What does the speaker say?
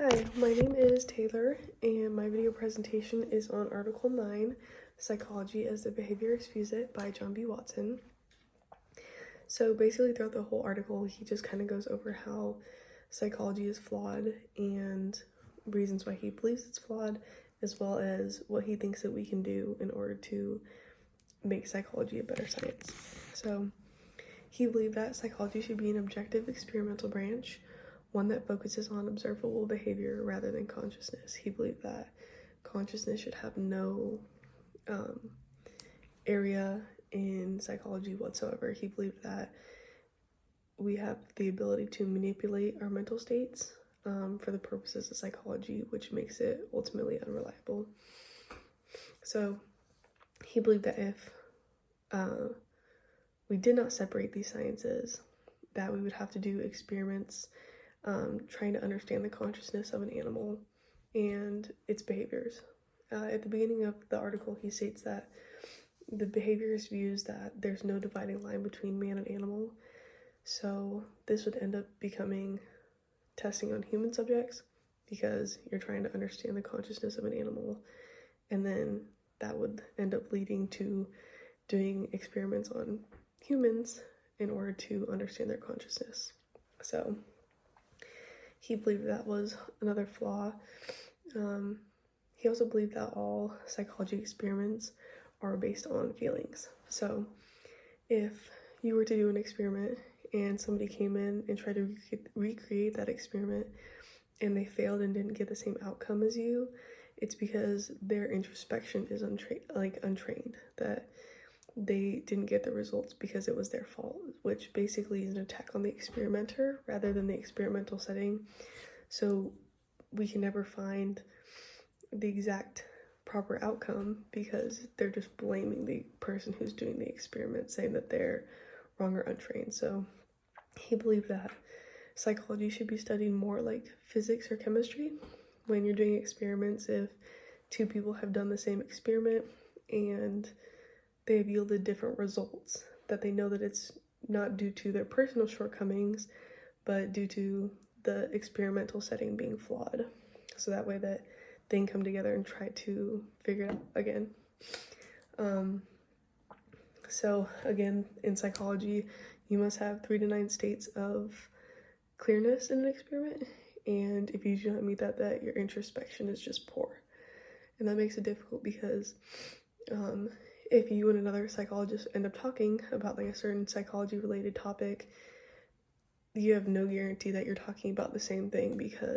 Hi, my name is Taylor, and my video presentation is on Article 9, Psychology as the Behaviorist Views It by John B. Watson. So basically throughout the whole article, he just kind of goes over how psychology is flawed and reasons why he believes it's flawed, as well as what he thinks that we can do in order to make psychology a better science. So he believed that psychology should be an objective experimental branch, one that focuses on observable behavior rather than consciousness. He believed that consciousness should have no area in psychology whatsoever. He believed that we have the ability to manipulate our mental states for the purposes of psychology, which makes it ultimately unreliable. So he believed that if we did not separate these sciences, that we would have to do experiments trying to understand the consciousness of an animal and its behaviors. At the beginning of the article, he states that the behaviorist views that there's no dividing line between man and animal, so this would end up becoming testing on human subjects because you're trying to understand the consciousness of an animal, and then that would end up leading to doing experiments on humans in order to understand their consciousness. So he believed that was another flaw. He also believed that all psychology experiments are based on feelings. So if you were to do an experiment and somebody came in and tried to recreate that experiment and they failed and didn't get the same outcome as you, it's because their introspection is untrained, that they didn't get the results because it was their fault, which basically is an attack on the experimenter rather than the experimental setting. So we can never find the exact proper outcome because they're just blaming the person who's doing the experiment, saying that they're wrong or untrained. So he believed that psychology should be studied more like physics or chemistry. When you're doing experiments, if two people have done the same experiment and they have yielded different results, that they know that it's not due to their personal shortcomings, but due to the experimental setting being flawed. So that way that they can come together and try to figure it out again. So again, in psychology, you must have 3 to 9 states of clearness in an experiment, and if you do not meet that your introspection is just poor. And that makes it difficult because if you and another psychologist end up talking about like a certain psychology related topic, you have no guarantee that you're talking about the same thing because